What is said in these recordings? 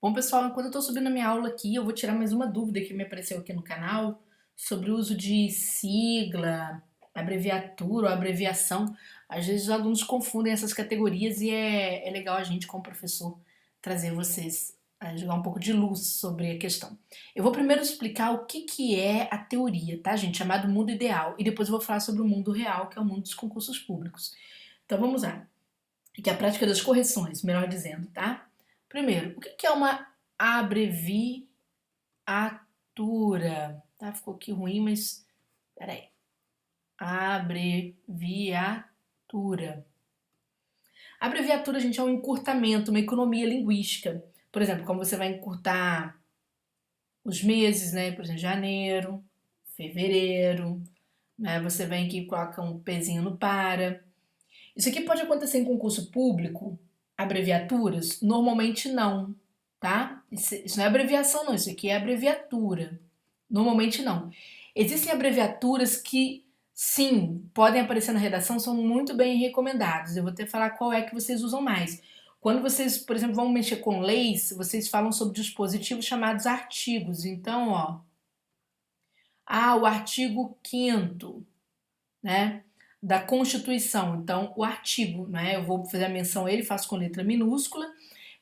Bom, pessoal, enquanto eu estou subindo a minha aula aqui, eu vou tirar mais uma dúvida que me apareceu aqui no canal sobre o uso de sigla, abreviatura ou abreviação. Às vezes os alunos confundem essas categorias e é legal a gente, como professor, trazer vocês a jogar um pouco de luz sobre a questão. Eu vou primeiro explicar o que é a teoria, tá, gente? Chamado mundo ideal. E depois eu vou falar sobre o mundo real, que é o mundo dos concursos públicos. Então vamos lá. Que é a prática das correções, melhor dizendo, tá? Primeiro, o que é uma abreviatura? Tá? Ficou aqui ruim, mas peraí. Abreviatura. Abreviatura, gente, é um encurtamento, uma economia linguística. Por exemplo, como você vai encurtar os meses, né? Por exemplo, janeiro, fevereiro, né? Você vem aqui e coloca um pezinho no para. Isso aqui pode acontecer em concurso público, abreviaturas? Normalmente não, tá? Isso não é abreviação, não, isso aqui é abreviatura. Normalmente não. Existem abreviaturas que, sim, podem aparecer na redação, são muito bem recomendadas. Eu vou até falar qual é que vocês usam mais. Quando vocês, por exemplo, vão mexer com leis, vocês falam sobre dispositivos chamados artigos. Então, ó, o artigo 5º, né, da Constituição. Então, o artigo, né, eu vou fazer a menção a ele, faço com letra minúscula.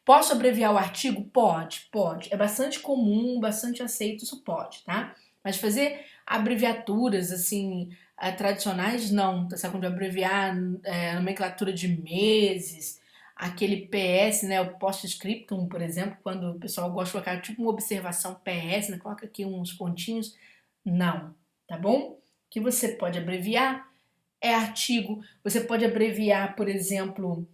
Posso abreviar o artigo? Pode, pode. É bastante comum, bastante aceito, isso pode, tá? Mas fazer abreviaturas, assim, tradicionais, não. Tá certo? De abreviar a nomenclatura de meses, aquele PS, né, o post-scriptum, por exemplo, quando o pessoal gosta de colocar tipo uma observação PS, né, coloca aqui uns pontinhos. Não, tá bom? O que você pode abreviar é artigo. Você pode abreviar, por exemplo,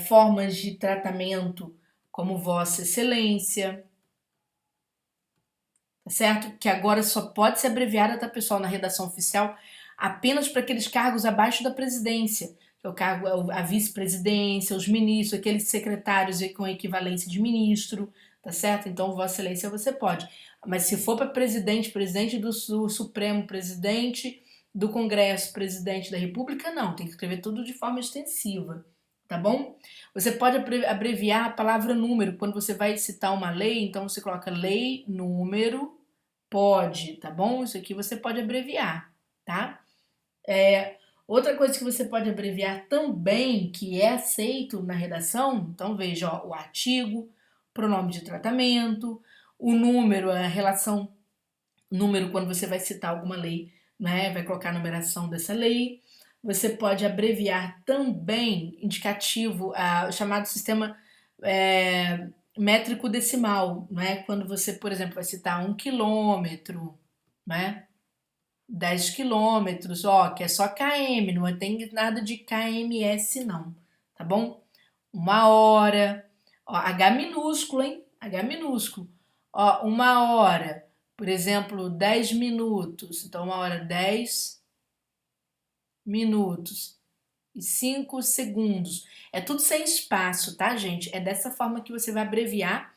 formas de tratamento como Vossa Excelência, tá certo? Que agora só pode ser abreviada, tá, pessoal, na redação oficial apenas para aqueles cargos abaixo da presidência, que é o cargo, a vice-presidência, os ministros, aqueles secretários com equivalência de ministro, tá certo? Então, Vossa Excelência você pode. Mas se for para presidente, presidente do Supremo, presidente do Congresso, presidente da República, não, tem que escrever tudo de forma extensiva, tá bom? Você pode abreviar a palavra número quando você vai citar uma lei, então você coloca lei, número, pode, tá bom? Isso aqui você pode abreviar, tá? Outra coisa que você pode abreviar também, que é aceito na redação, então veja, ó, o artigo, pronome de tratamento, o número, a relação número quando você vai citar alguma lei, né? Vai colocar a numeração dessa lei. Você pode abreviar também indicativo, o chamado sistema métrico decimal, né? Quando você, por exemplo, vai citar 1 quilômetro, né? 10 quilômetros, ó, que é só km, não tem nada de kms não, tá bom? 1 hora, ó, H minúsculo, hein? H minúsculo. Ó, 1 hora, por exemplo, 10 minutos. Então, 1 hora, 10 minutos e 5 segundos. É tudo sem espaço, tá, gente? É dessa forma que você vai abreviar,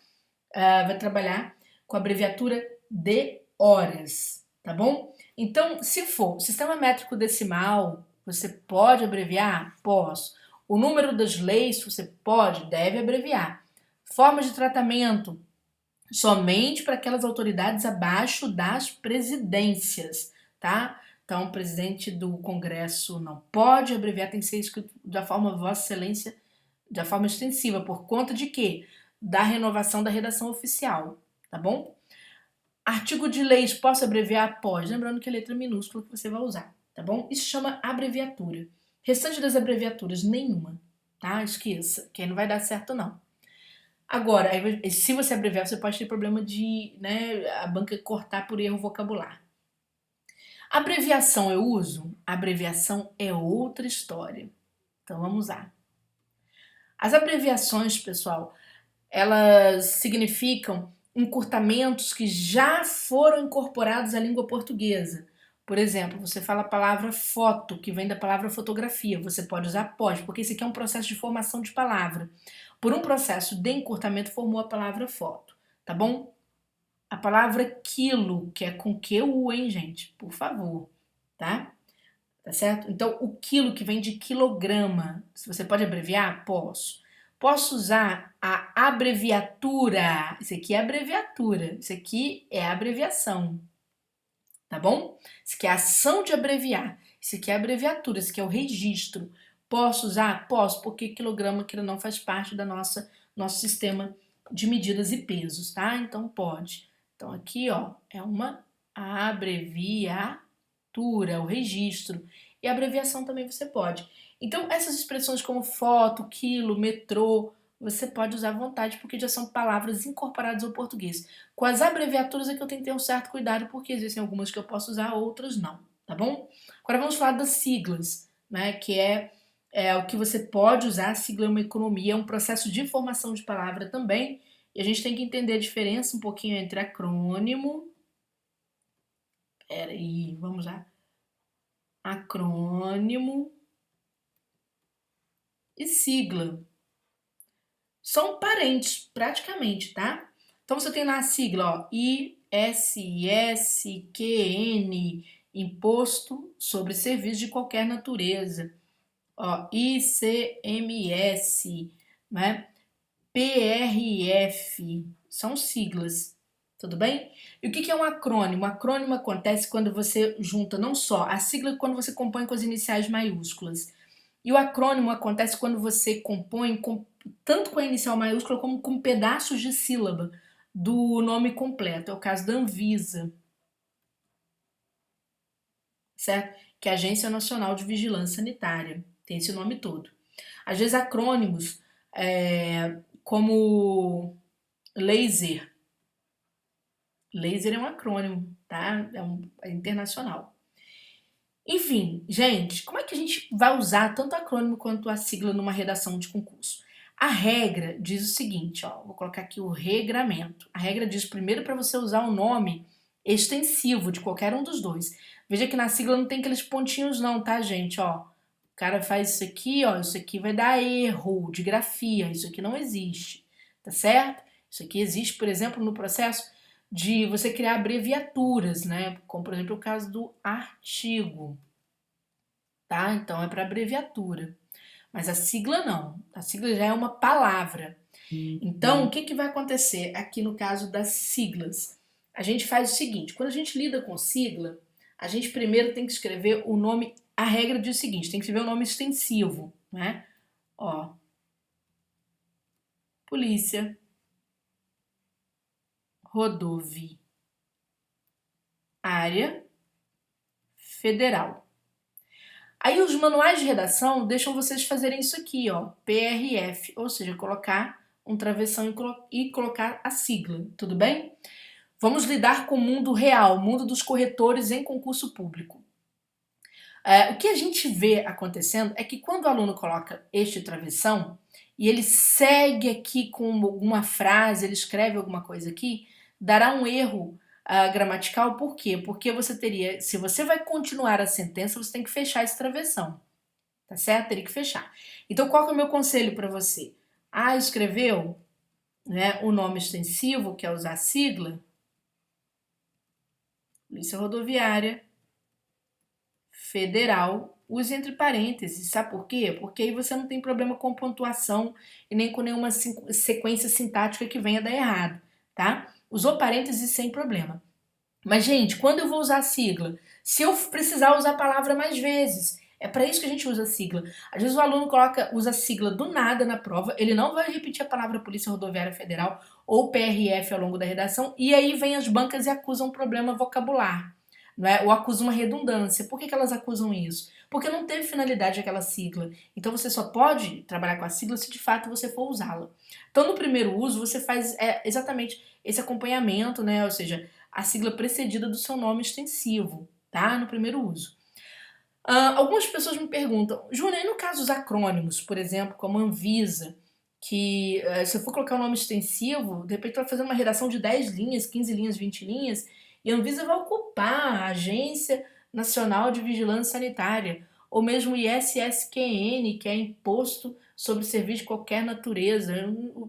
vai trabalhar com a abreviatura de horas, tá bom? Então, se for sistema métrico decimal, você pode abreviar? Posso. O número das leis, você pode, deve abreviar. Formas de tratamento, somente para aquelas autoridades abaixo das presidências, tá? Então, o presidente do Congresso não pode abreviar, tem que ser escrito da forma Vossa Excelência, da forma extensiva, por conta de quê? Da renovação da redação oficial, tá bom? Artigo de leis, posso abreviar? Pode, lembrando que é letra minúscula que você vai usar, tá bom? Isso chama abreviatura. Restante das abreviaturas, nenhuma, tá? Esqueça, que aí não vai dar certo não. Agora, se você abreviar, você pode ter problema de, né, a banca cortar por erro vocabular. Abreviação eu uso? Abreviação é outra história. Então vamos lá. As abreviações, pessoal, elas significam encurtamentos que já foram incorporados à língua portuguesa. Por exemplo, você fala a palavra foto, que vem da palavra fotografia. Você pode usar pode, porque isso aqui é um processo de formação de palavra. Por um processo de encurtamento, formou a palavra foto, tá bom? A palavra quilo, que é com Q-U, hein, gente? Por favor, tá? Tá certo? Então, o quilo que vem de quilograma, se você pode abreviar, posso. Posso usar a abreviatura. Isso aqui é abreviatura. Isso aqui é abreviação. Tá bom? Isso aqui é ação de abreviar. Isso aqui é abreviatura. Isso aqui é o registro. Posso usar? Posso, porque quilograma que não faz parte da nosso sistema de medidas e pesos, tá? Então pode. Então aqui, ó, é uma abreviatura, o registro. E a abreviação também você pode. Então essas expressões como foto, quilo, metrô, você pode usar à vontade, porque já são palavras incorporadas ao português. Com as abreviaturas é que eu tenho que ter um certo cuidado, porque existem algumas que eu posso usar, outras não, tá bom? Agora vamos falar das siglas, né? Que é o que você pode usar. A sigla é uma economia, é um processo de formação de palavra também. E a gente tem que entender a diferença um pouquinho entre acrônimo. Peraí, vamos lá. Acrônimo e sigla. São parentes, praticamente, tá? Então você tem lá a sigla, ó, ISSQN, Imposto sobre Serviços de Qualquer Natureza. Ó, ICMS, né? PRF, são siglas, tudo bem? E o que é um acrônimo? O acrônimo acontece quando você junta não só a sigla, quando você compõe com as iniciais maiúsculas. E o acrônimo acontece quando você compõe tanto com a inicial maiúscula como com pedaços de sílaba do nome completo. É o caso da Anvisa, certo? Que é a Agência Nacional de Vigilância Sanitária. Tem esse nome todo. Às vezes acrônimos como laser. Laser é um acrônimo, tá? É internacional. Enfim, gente, como é que a gente vai usar tanto acrônimo quanto a sigla numa redação de concurso? A regra diz o seguinte, ó, vou colocar aqui o regramento. A regra diz primeiro para você usar o nome extensivo de qualquer um dos dois. Veja que na sigla não tem aqueles pontinhos não, tá, gente? Ó, o cara faz isso aqui, ó, isso aqui vai dar erro de grafia, isso aqui não existe, tá certo? Isso aqui existe, por exemplo, no processo de você criar abreviaturas, né? Como, por exemplo, o caso do artigo, tá? Então é para abreviatura. Mas a sigla não. A sigla já é uma palavra. Então, o que vai acontecer aqui no caso das siglas? A gente faz o seguinte, quando a gente lida com sigla, a gente primeiro tem que escrever o nome, a regra diz o seguinte, tem que escrever o nome extensivo, né? Ó, Polícia Rodoviária Federal. Aí os manuais de redação deixam vocês fazerem isso aqui, ó, PRF, ou seja, colocar um travessão e colocar a sigla, tudo bem? Vamos lidar com o mundo real, o mundo dos corretores em concurso público. O que a gente vê acontecendo é que quando o aluno coloca este travessão e ele segue aqui com alguma frase, ele escreve alguma coisa aqui, dará um erro gramatical. Por quê? Porque você teria, se você vai continuar a sentença, você tem que fechar esse travessão, tá certo? Teria que fechar. Então, qual que é o meu conselho para você? Escreveu, né, o nome extensivo, que é usar a sigla, Polícia Rodoviária Federal, use entre parênteses. Sabe por quê? Porque aí você não tem problema com pontuação e nem com nenhuma sequência sintática que venha dar errado, tá? Usou parênteses sem problema. Mas, gente, quando eu vou usar a sigla? Se eu precisar usar a palavra mais vezes, é para isso que a gente usa a sigla. Às vezes o aluno usa a sigla do nada na prova, ele não vai repetir a palavra Polícia Rodoviária Federal ou PRF ao longo da redação, e aí vem as bancas e acusam um problema vocabular, não é? Ou acusam uma redundância. Por que elas acusam isso? Porque não teve finalidade aquela sigla. Então você só pode trabalhar com a sigla se de fato você for usá-la. Então no primeiro uso você faz exatamente esse acompanhamento, né? Ou seja, a sigla precedida do seu nome extensivo, tá? No primeiro uso. Algumas pessoas me perguntam, Júlia, e no caso dos acrônimos, por exemplo, como Anvisa, que se eu for colocar o nome extensivo, de repente vai fazer uma redação de 10 linhas, 15 linhas, 20 linhas, e a Anvisa vai ocupar a Agência Nacional de Vigilância Sanitária, ou mesmo o ISSQN, que é Imposto sobre Serviço de Qualquer Natureza.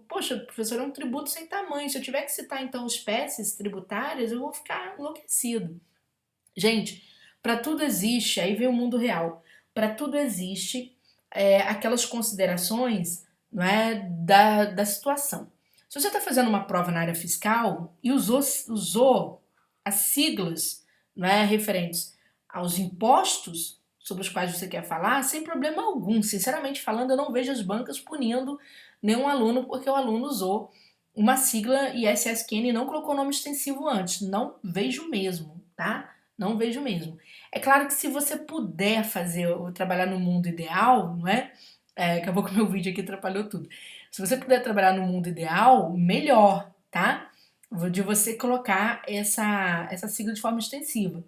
Poxa, professor, é um tributo sem tamanho. Se eu tiver que citar, então, espécies tributárias, eu vou ficar enlouquecido. Gente, para tudo existe, aí vem o mundo real, para tudo existe aquelas considerações não é, da situação. Se você está fazendo uma prova na área fiscal e usou as siglas, não é, referentes aos impostos sobre os quais você quer falar, sem problema algum. Sinceramente falando, eu não vejo as bancas punindo nenhum aluno porque o aluno usou uma sigla ISSQN e não colocou o nome extensivo antes. Não vejo mesmo, tá? Não vejo mesmo. É claro que se você puder fazer, ou trabalhar no mundo ideal, não é? Acabou que o meu vídeo aqui atrapalhou tudo. Se você puder trabalhar no mundo ideal, melhor, tá? De você colocar essa sigla de forma extensiva.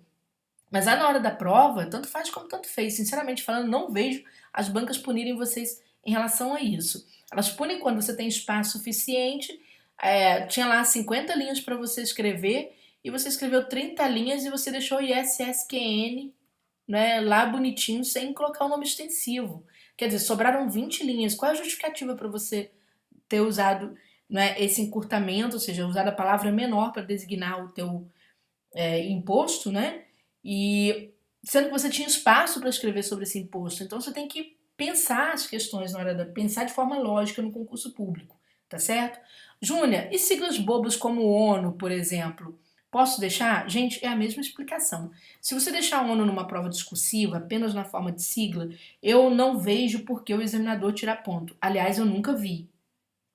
Mas lá na hora da prova, tanto faz como tanto fez. Sinceramente falando, não vejo as bancas punirem vocês em relação a isso. Elas punem quando você tem espaço suficiente. Tinha lá 50 linhas para você escrever e você escreveu 30 linhas e você deixou ISSQN, né, lá bonitinho, sem colocar o nome extensivo. Quer dizer, sobraram 20 linhas. Qual é a justificativa para você ter usado, né, esse encurtamento, ou seja, usado a palavra menor para designar o teu imposto, né? E sendo que você tinha espaço para escrever sobre esse imposto. Então você tem que pensar as questões na hora pensar de forma lógica no concurso público, tá certo? Júnia, e siglas bobas como ONU, por exemplo? Posso deixar? Gente, é a mesma explicação. Se você deixar a ONU numa prova discursiva, apenas na forma de sigla, eu não vejo por que o examinador tirar ponto. Aliás, eu nunca vi.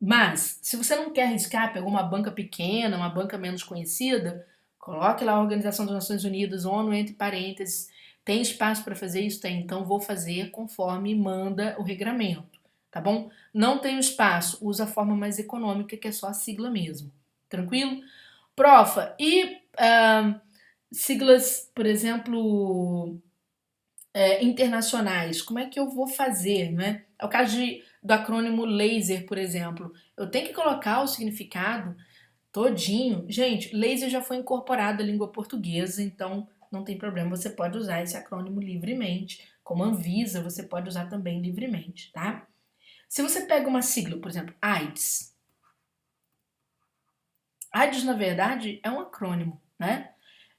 Mas, se você não quer arriscar, pegar uma banca pequena, uma banca menos conhecida, coloque lá a Organização das Nações Unidas, ONU, entre parênteses. Tem espaço para fazer isso? Tem. Então, vou fazer conforme manda o regramento, tá bom? Não tenho espaço, usa a forma mais econômica, que é só a sigla mesmo. Tranquilo? Profa, e siglas, por exemplo, internacionais, como é que eu vou fazer, né? É o caso do acrônimo LASER, por exemplo. Eu tenho que colocar o significado todinho. Gente, LASER já foi incorporado à língua portuguesa, então não tem problema, você pode usar esse acrônimo livremente. Como Anvisa, você pode usar também livremente, tá? Se você pega uma sigla, por exemplo, AIDS. AIDS, na verdade, é um acrônimo, né?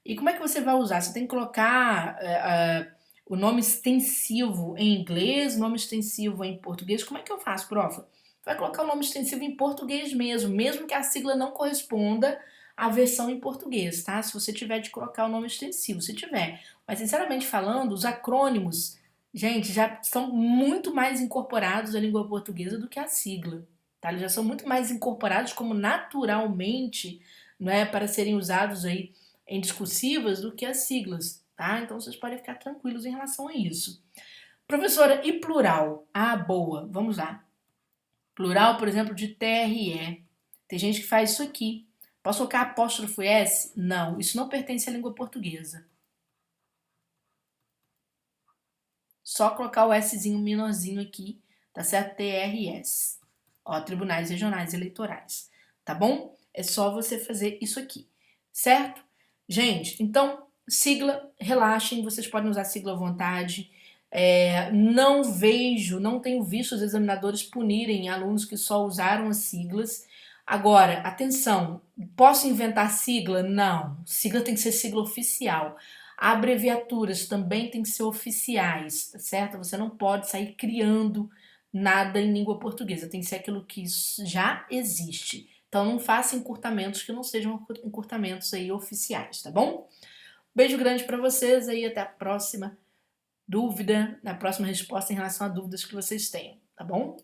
E como é que você vai usar? Você tem que colocar o nome extensivo em inglês, nome extensivo em português. Como é que eu faço, profa? Vai colocar o nome extensivo em português mesmo que a sigla não corresponda à versão em português, tá? Se você tiver de colocar o nome extensivo, se tiver. Mas, sinceramente falando, os acrônimos, gente, já são muito mais incorporados à língua portuguesa do que a sigla, tá? Eles já são muito mais incorporados como naturalmente, não é, para serem usados aí em discursivas do que as siglas, tá? Então vocês podem ficar tranquilos em relação a isso. Professora, e plural? Ah, boa, vamos lá. Plural, por exemplo, de TRE. Tem gente que faz isso aqui. Posso colocar apóstrofo S? Não, isso não pertence à língua portuguesa. Só colocar o Szinho menorzinho aqui, tá certo? TRS. Ó, Tribunais Regionais Eleitorais, tá bom? É só você fazer isso aqui, certo? Gente, então, sigla, relaxem, vocês podem usar sigla à vontade. Não tenho visto os examinadores punirem alunos que só usaram as siglas. Agora, atenção, posso inventar sigla? Não. Sigla tem que ser sigla oficial. Abreviaturas também têm que ser oficiais, tá certo? Você não pode sair criando nada em língua portuguesa, tem que ser aquilo que já existe. Então não faça encurtamentos que não sejam encurtamentos aí oficiais, tá bom? Beijo grande para vocês aí, até a próxima dúvida, na próxima resposta em relação a dúvidas que vocês tenham, tá bom?